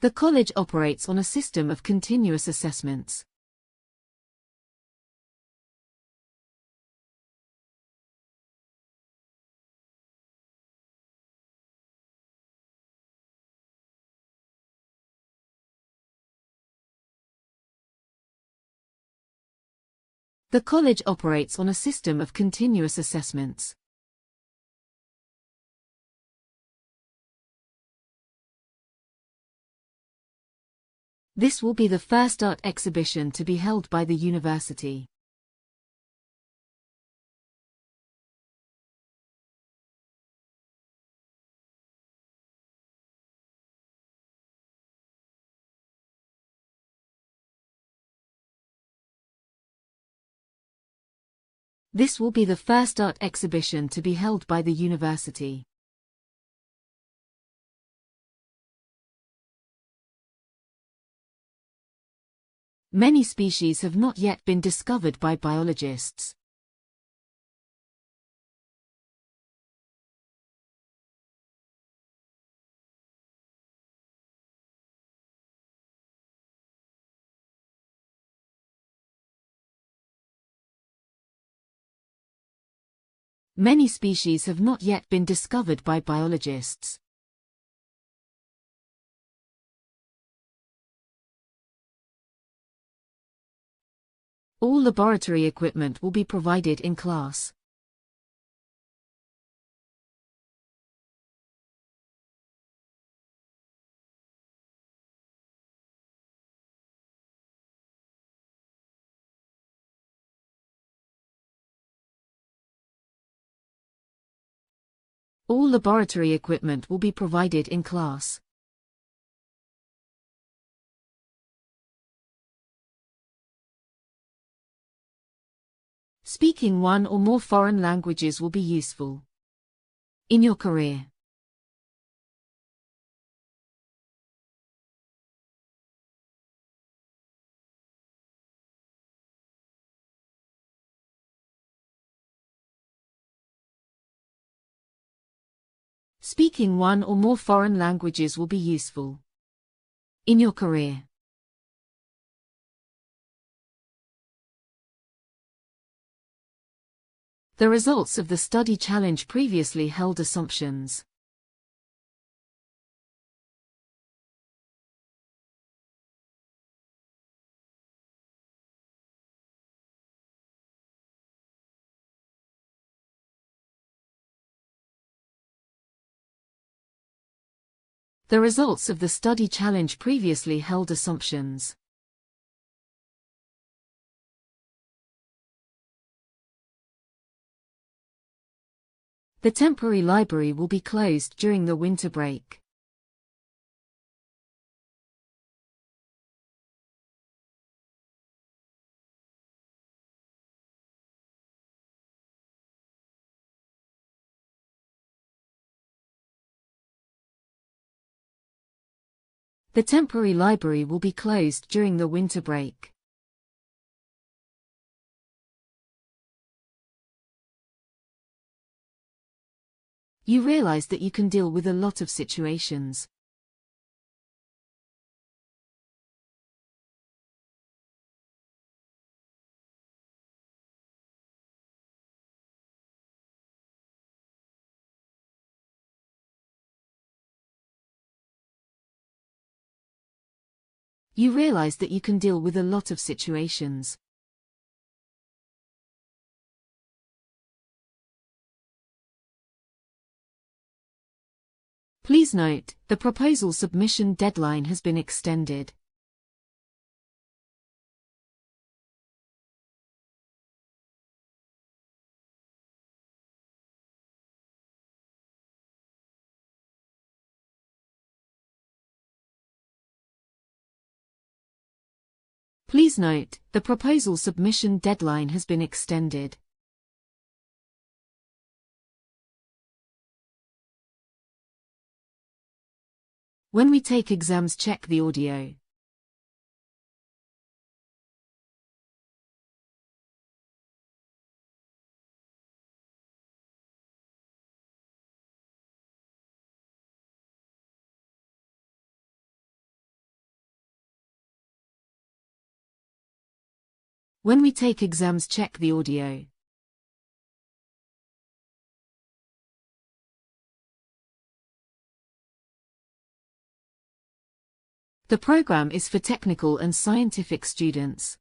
The college operates on a system of continuous assessments. The college operates on a system of continuous assessments. This will be the first art exhibition to be held by the university. This will be the first art exhibition to be held by the university. Many species have not yet been discovered by biologists. Many species have not yet been discovered by biologists. All laboratory equipment will be provided in class. All laboratory equipment will be provided in class. Speaking one or more foreign languages will be useful in your career. Speaking one or more foreign languages will be useful in your career. The results of the study challenge previously held assumptions. The results of the study challenge previously held assumptions. The temporary library will be closed during the winter break. The temporary library will be closed during the winter break. You realize that you can deal with a lot of situations. You realize that you can deal with a lot of situations. Please note, the proposal submission deadline has been extended. Please note, the proposal submission deadline has been extended. When we take exams, check the audio. When we take exams, check the audio. The program is for technical and scientific students.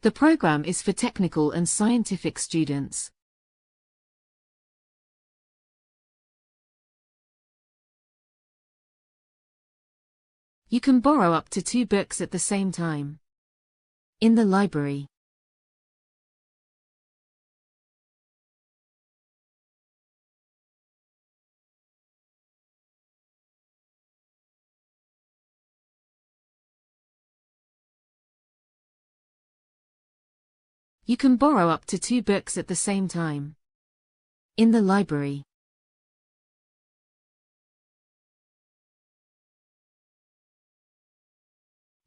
The program is for technical and scientific students. You can borrow up to 2 books at the same time. In the library. You can borrow up to 2 books at the same time. In the library.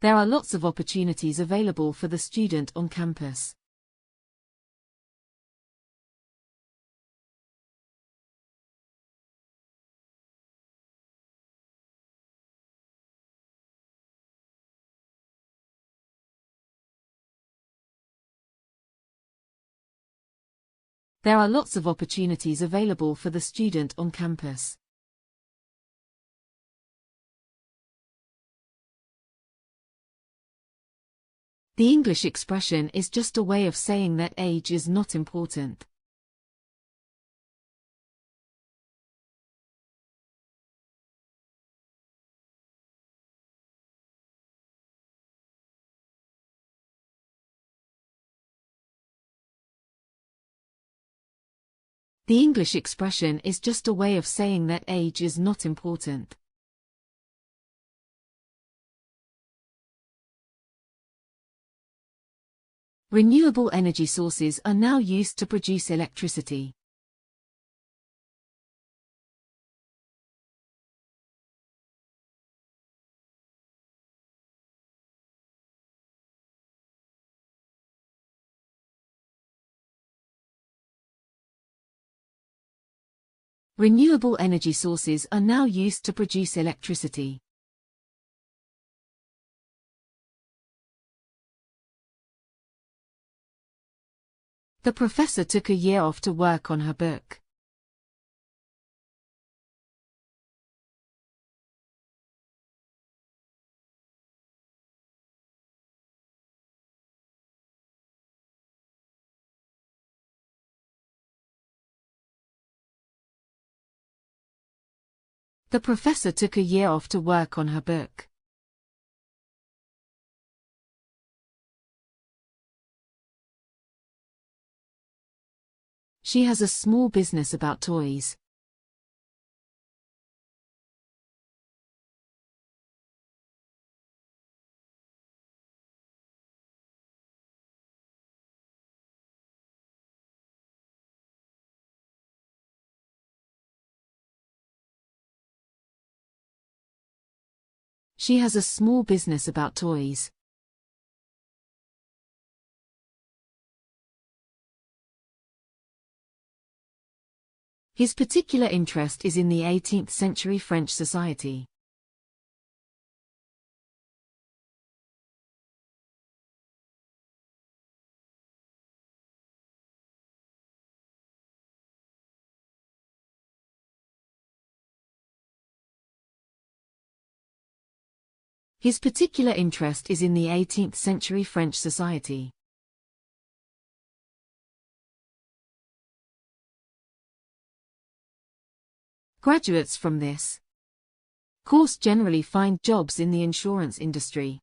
There are lots of opportunities available for the student on campus. There are lots of opportunities available for the student on campus. The English expression is just a way of saying that age is not important. The English expression is just a way of saying that age is not important. Renewable energy sources are now used to produce electricity. Renewable energy sources are now used to produce electricity. The professor took a year off to work on her book. The professor took a year off to work on her book. She has a small business about toys. She has a small business about toys. His particular interest is in the 18th century French society. His particular interest is in the 18th century French society. Graduates from this course generally find jobs in the insurance industry.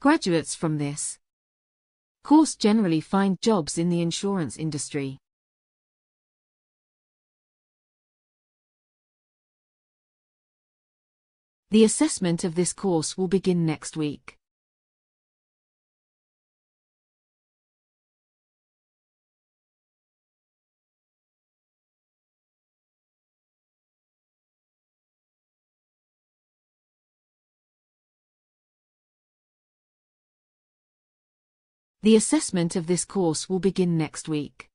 Graduates from this course generally find jobs in the insurance industry. The assessment of this course will begin next week. The assessment of this course will begin next week.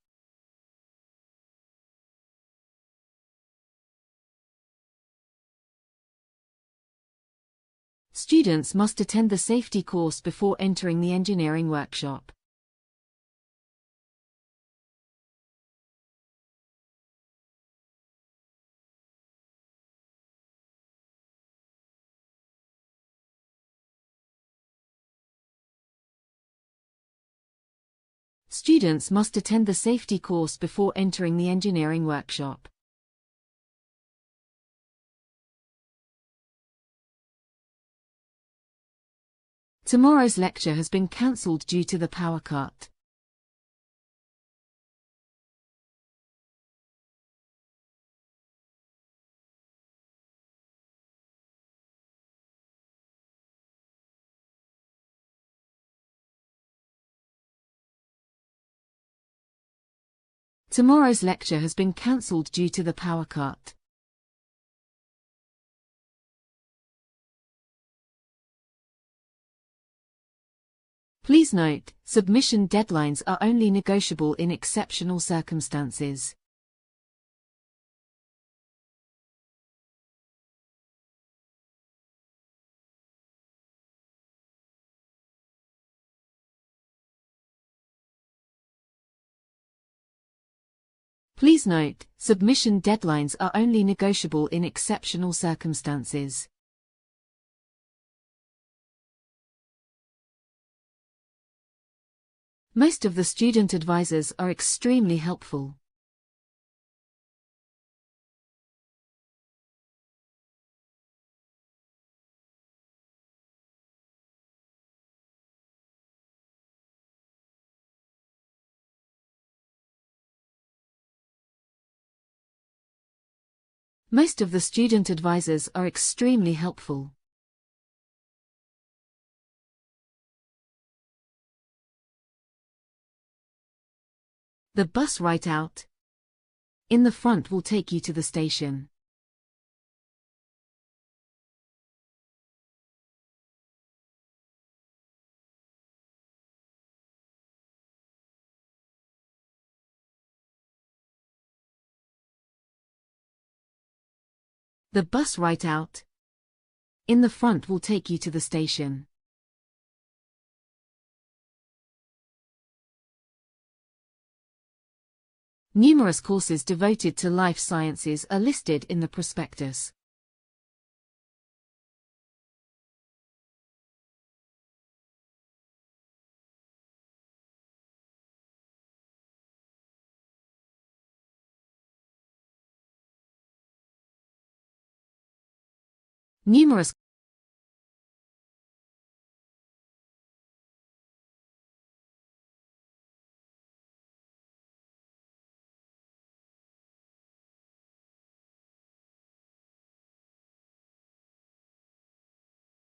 Students must attend the safety course before entering the engineering workshop. Students must attend the safety course before entering the engineering workshop. Tomorrow's lecture has been cancelled due to the power cut. Tomorrow's lecture has been cancelled due to the power cut. Please note, submission deadlines are only negotiable in exceptional circumstances. Please note, submission deadlines are only negotiable in exceptional circumstances. Most of the student advisors are extremely helpful. Most of the student advisors are extremely helpful. The bus right out in the front will take you to the station. The bus right out in the front will take you to the station. Numerous courses devoted to life sciences are listed in the prospectus. Numerous